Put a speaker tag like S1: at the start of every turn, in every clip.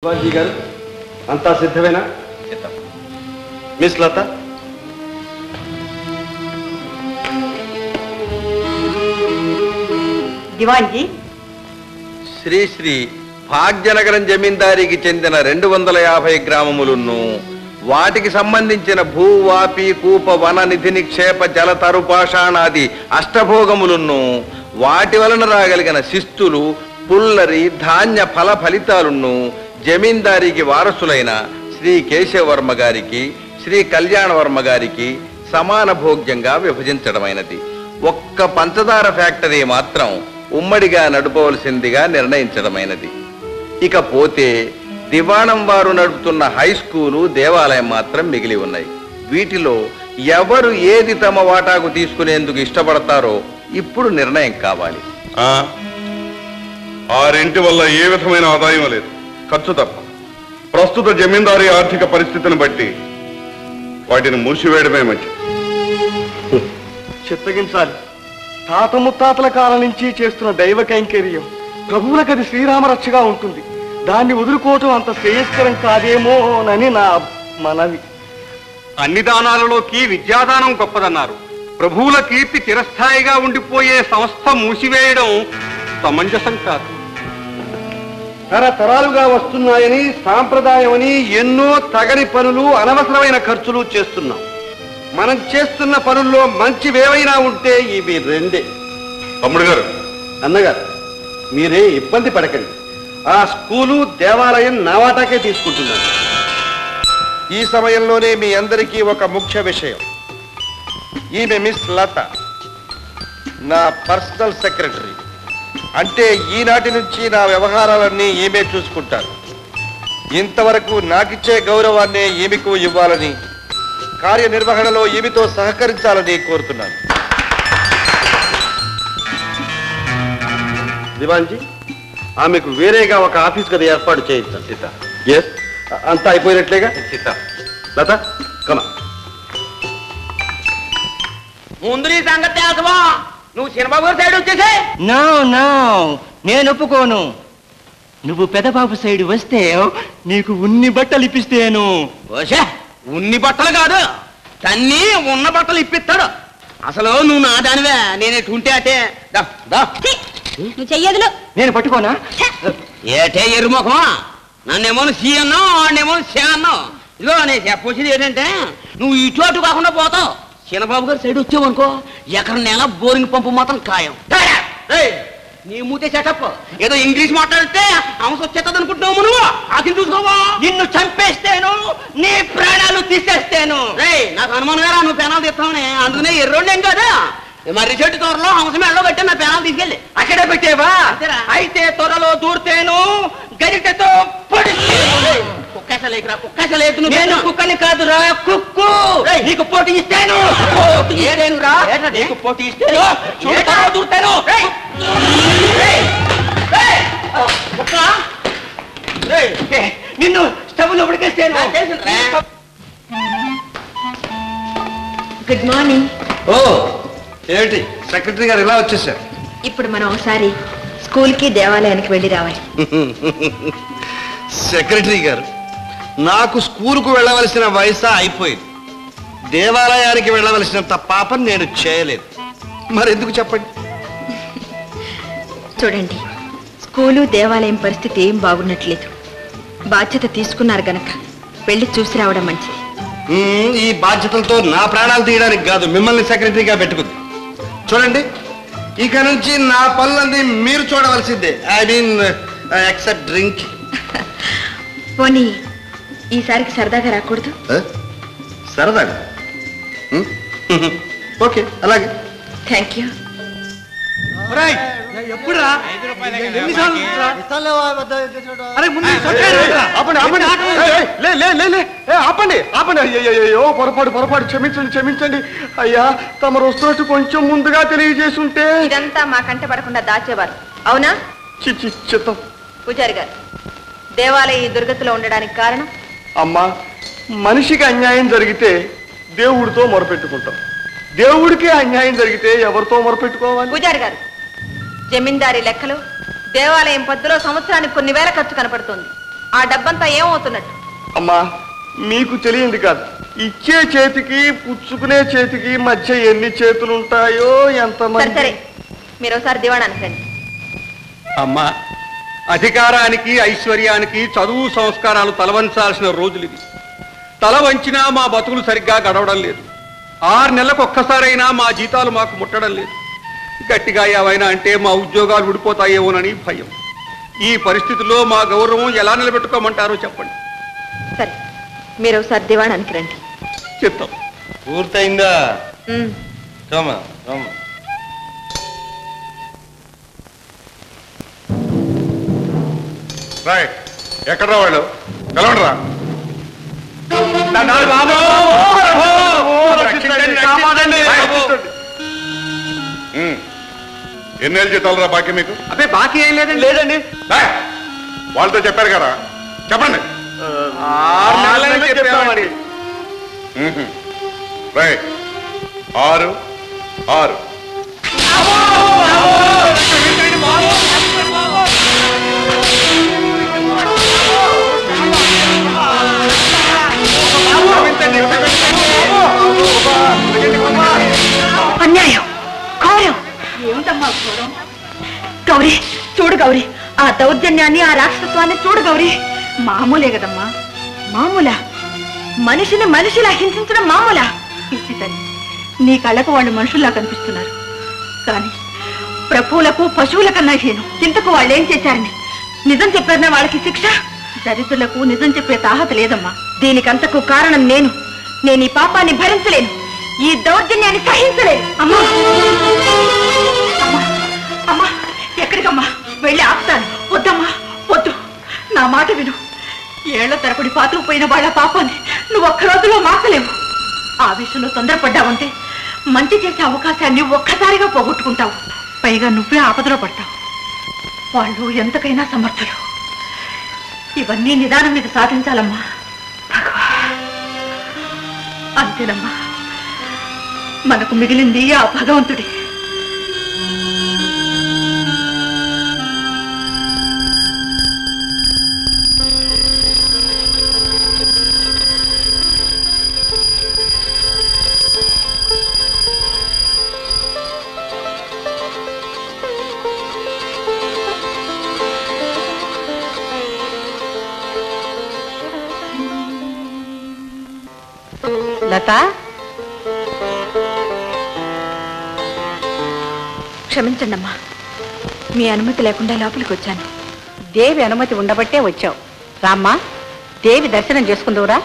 S1: శివాజీ గారు అంతా సిద్ధమేనా? మిస్ లత,
S2: దివాన్జీ,
S3: శ్రీ శ్రీ భాగ్యనగరం జమీందారికి చెందిన 250 గ్రామములను వాటికి సంబంధించిన భూవాపి కూప వన నిధి నిక్షేప జల తరుపాషాణాది అష్టభోగములను వాటి వలన రాగలిగిన శిస్తులు పుల్లరి ధాన్య ఫల ఫలితాలను జమీందారికి వారసులైన శ్రీ కేశవర్మ గారికి శ్రీ కళ్యాణవర్మ గారికి సమాన భోగ్యంగా విభజించడమైనది. ఒక్క పంచదార ఫ్యాక్టరీ మాత్రం ఉమ్మడిగా నడపవలసిందిగా నిర్ణయించడమైనది. ఇకపోతే దివాణం వారు నడుపుతున్న హై స్కూలు దేవాలయం మాత్రం మిగిలి ఉన్నాయి. వీటిలో ఎవరు ఏది తమ వాటాకు తీసుకునేందుకు ఇష్టపడతారో ఇప్పుడు నిర్ణయం కావాలి.
S4: ఆ రెంటి వల్ల ఏ విధమైన ఆదాయం లేదు, ఖర్చు తప్ప. ప్రస్తుత జమీందారీ ఆర్థిక పరిస్థితిని బట్టి వాటిని మూసివేయడమే మంచిది.
S1: చిత్తగించాలి. తాత ముత్తాతల కాలం నుంచి చేస్తున్న దైవ కైంకర్యం ప్రభువులకు అది శ్రీరామరక్షగా ఉంటుంది. దాన్ని వదులుకోవటం అంత శ్రేయస్కరం కాదేమోనని నా మనవి.
S5: అన్ని దానాలలోకి విద్యాదానం గొప్పదన్నారు. ప్రభువుల కీర్తి చిరస్థాయిగా ఉండిపోయే సంస్థ మూసివేయడం సమంజసం కాదు.
S1: తరతరాలుగా వస్తున్నాయని సాంప్రదాయమని ఎన్నో తగని పనులు, అనవసరమైన ఖర్చులు చేస్తున్నాం. మనం చేస్తున్న పనుల్లో మంచివేవైనా ఉంటే ఇవి రెండే.
S4: తమ్ముడు గారు,
S1: అన్నగారు, మీరే ఇబ్బంది పడకండి. ఆ స్కూలు దేవాలయం నా వాటాకే తీసుకుంటున్నాను.
S3: ఈ సమయంలోనే మీ అందరికీ ఒక ముఖ్య విషయం. ఈమె మిస్ లత, నా పర్సనల్ సెక్రటరీ. అంటే ఈనాటి నుంచి నా వ్యవహారాలన్నీ ఈమె చూసుకుంటారు. ఇంతవరకు నాకిచ్చే గౌరవాన్నే ఈమెకు ఇవ్వాలని, కార్యనిర్వహణలో ఈమెతో సహకరించాలని కోరుతున్నాను.
S1: దివాన్జీ, ఆమెకు వేరేగా ఒక ఆఫీస్ గది ఏర్పాటు చేయించాలి. సీత, ఎస్, అంతా అయిపోయినట్లేగా?
S3: సీత,
S1: లత, కమా.
S2: ముందు నీ సంగతి తెలుసవా? నువ్వు చిన్నబాబు గారి సైడ్ వచ్చేసే.
S6: నో నో, నేను ఒప్పుకోను. నువ్వు పెదబాబు సైడ్ వస్తే నీకు ఉన్ని బట్టలు ఇప్పిస్తేను.
S2: ఓషే, ఉన్ని బట్టలు కాదు, తన్ని ఉన్న బట్టలు ఇప్పిస్తాడు. అసలు నువ్వు నా దానివే, నేను ఎటుంటే అటే.
S7: నువ్వు చెయ్యదులు.
S6: నేను పట్టుకోనా?
S2: ఏటే ఎరుముఖమా, నన్నేమో సి అన్నావు, వాడినేమో సే అన్నావు. ఇదిగో నేను చెప్పొచ్చింది ఏంటంటే, నువ్వు ఇటు అటు కాకుండా పోతావు. చిన్నబాబు గారి సైడ్ వచ్చావు అనుకో, ఎకర నెల బోరింగ్ పంపు మాత్రం ఖాయం. నీ మూతే సెటప్. ఏదో ఇంగ్లీష్ మాట్లాడితే అవసరం వచ్చేస్తుంది అనుకుంటున్నావు నువ్వు. అది చూసుకోవా,
S6: నిన్ను చంపేస్తేను, నీ ప్రాణాలు తీసేస్తేను.
S2: నాకు అనుమానం గారా నువ్వు పెనాలు తీస్తావని. అందుకనే ఎర్రోళ్ళేం కదా, మర్రి చెట్టు తోరలో హంసం ఎళ్ళలో కట్టే నా పెనాలు తీసుకెళ్ళి
S6: అక్కడే పెట్టేవా?
S2: అంతేరా?
S6: అయితే త్వరలో దూర్తేను, గరిటెతో
S2: కుక్కసలేకురా, కుక్కసలేకు.
S6: నేను కుక్కని కాదురా, కుక్కు. నీకు పోటీ ఇస్తాను.
S2: ఏదేనురా,
S6: నీకు పోటీ ఇస్తాను. దూర్తాను. నిన్ను స్టవ్ లో ఉడికేస్తాను.
S7: Good morning.
S3: ఓ ఏమిటి సెక్రటరీ గారు ఇలా వచ్చేసారు?
S7: ఇప్పుడు మనం ఒకసారి స్కూల్కి దేవాలయానికి వెళ్ళి రావాలి.
S3: సెక్రటరీ గారు, నాకు స్కూలుకు వెళ్ళవలసిన వయసు అయిపోయింది. దేవాలయానికి వెళ్ళవలసినంత పాపం నేను చేయలేదు. మరెందుకు చెప్పండి?
S7: చూడండి, స్కూలు దేవాలయం పరిస్థితి ఏం బాగున్నట్లేదు. బాధ్యత తీసుకున్నారు గనక వెళ్ళి చూసి రావడం మంచిది.
S3: ఈ బాధ్యతలతో నా ప్రాణాలు తీయడానికి కాదు, మిమ్మల్ని సెక్రటరీగా పెట్టుకుంది. చూడండి, ఇక నుంచి నా పనులన్నీ మీరు చూడవలసిందే. I mean except drink.
S7: పోనీ ఈసారికి సరదాగా రాకూడదు?
S3: సరదాగా? ఓకే, అలాగే.
S7: Thank you.
S6: ఎప్పుడురా?
S1: ఆపండి ఆపండి. అయ్యో, పొరపాటు, క్షమించండి. అయ్యా, తమరు వస్తున్నట్టు కొంచెం ముందుగా తెలియజేసి ఉంటే.
S7: ఇదంతా మా కంట పడకుండా దాచేవారు, అవునా?
S1: చిత్తం.
S7: పూజారి గారు, దేవాలయం ఈ దుర్గతిలో ఉండడానికి కారణం?
S1: అమ్మా, మనిషికి అన్యాయం జరిగితే దేవుడితో మొరపెట్టుకుంటాం. దేవుడికి అన్యాయం జరిగితే ఎవరితో మొరపెట్టుకోవాలి?
S7: పూజారి గారు, జమీందారీ లెక్కలు దేవాలయం పద్దులో సంవత్సరానికి కొన్ని వేల ఖర్చు కనపడుతుంది. ఆ డబ్బంతా ఏమవుతున్నట్టు?
S1: అమ్మా మీకు తెలియంది కాదు, ఇచ్చే చేతికి పుచ్చుకునే చేతికి మధ్య ఎన్ని చేతులుంటాయో ఎంతమంది.
S7: సరే మీరు ఒకసారి దివాణానికి రండి.
S5: అమ్మా, అధికారానికి ఐశ్వర్యానికి చదువు సంస్కారాలు తలవంచాల్సిన రోజులు ఇవి. తల వంచినా మా బతుకులు సరిగ్గా గడవడం లేదు. 6 నెలలకు ఒక్కసారైనా మా జీతాలు మాకు ముట్టడం లేదు. గట్టిగా ఏవైనా అంటే మా ఉద్యోగాలు విడిపోతాయేమోనని భయం. ఈ పరిస్థితుల్లో మా గౌరవం ఎలా నిలబెట్టుకోమంటారో చెప్పండి.
S7: సరే మీరు ఒకసారి దివాణానికి రండి.
S5: చెప్తాం.
S3: పూర్తయిందా?
S4: రాయ్, ఎక్కడ వాళ్ళు తెలవండి రా. ఎన్నేళ్ళు జీతాలు రా బాకీ మీకు?
S5: అదే బాకీ ఏం లేదండి.
S1: లేదండి.
S4: రాయ్, వాళ్ళతో చెప్పారు కదా, చెప్పండి.
S1: 6 నెలలనే చెప్పామండి.
S4: రైట్, 6 6.
S7: అన్యాయం, ఘోరం. ఏమిటమ్మా ఘోరం? గౌరీ చూడు గౌరీ, ఆ దౌర్జన్యాన్ని ఆ రాక్షసత్వాన్ని చూడు గౌరీ. మామూలే కదమ్మా, మామూలా? మనిషిని మనిషిలా హింసించడం మామూలా? తల్లి, నీ కళ్ళకు వాళ్ళు మనుషుల్లా కనిపిస్తున్నారు, కానీ ప్రభువులకు పశువుల కన్నా హీనం. ఇంతకు వాళ్ళు ఏం చేశారని నిజం చెప్పారన్నా వాళ్ళకి శిక్ష? దరిద్రులకు నిజం చెప్పే తాహత లేదమ్మా. దీనికంతకు కారణం నేను ఈ పాపాన్ని భరించలేను, ఈ దౌర్జన్యాన్ని సహించలేను. అమ్మా అమ్మా అమ్మా, ఎక్కడికమ్మా? వెళ్ళి ఆపుతాను. వద్దమ్మా వద్దు, నా మాట విను. ఏళ్ల తరపుడి పాతుకుపోయిన వాళ్ళ పాపాన్ని నువ్వు ఒక్క రోజులో మాకలేవు. ఆ విషయంలో తొందరపడ్డావంటే మంచి చేసే అవకాశాన్ని ఒక్కసారిగా పోగొట్టుకుంటావు. పైగా నువ్వే ఆపదలో పడతావు. వాళ్ళు ఎంతకైనా సమర్థులు. ఇవన్నీ నిదానం మీద సాధించాలమ్మా. అంతేనమ్మా, మనకు మిగిలింది ఆ భగవంతుడి. లత, క్షమించండి అమ్మా, మీ అనుమతి లేకుండా లోపలికి వచ్చాను.
S8: దేవి అనుమతి ఉండబట్టే వచ్చావు. రామ్మా, దేవి దర్శనం చేసుకుందువురా.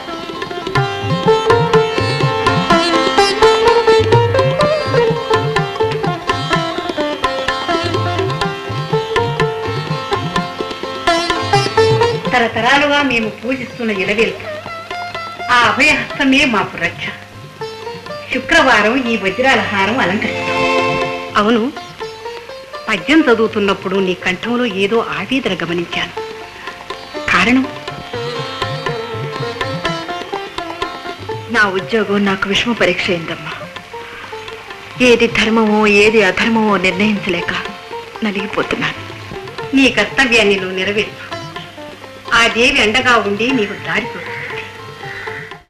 S8: తరతరాలుగా మేము పూజిస్తున్న ఇలవేల్పు, ఆ అభయహస్తమే మాకు రక్ష. శుక్రవారం ఈ వజ్రాల హారం అలంకరిస్తాం. అవును, పద్యం చదువుతున్నప్పుడు నీ కంఠంలో ఏదో ఆవేదన గమనించాను. కారణం?
S7: నా ఉద్యోగం నాకు విషమ పరీక్ష అయిందమ్మా. ఏది ధర్మమో ఏది అధర్మమో నిర్ణయించలేక నలిగిపోతున్నాను.
S8: నీ కర్తవ్యాన్ని నువ్వు నెరవేర్చు. ఆ దేవి అండగా ఉండి నీకు దారి చూస్తుంది.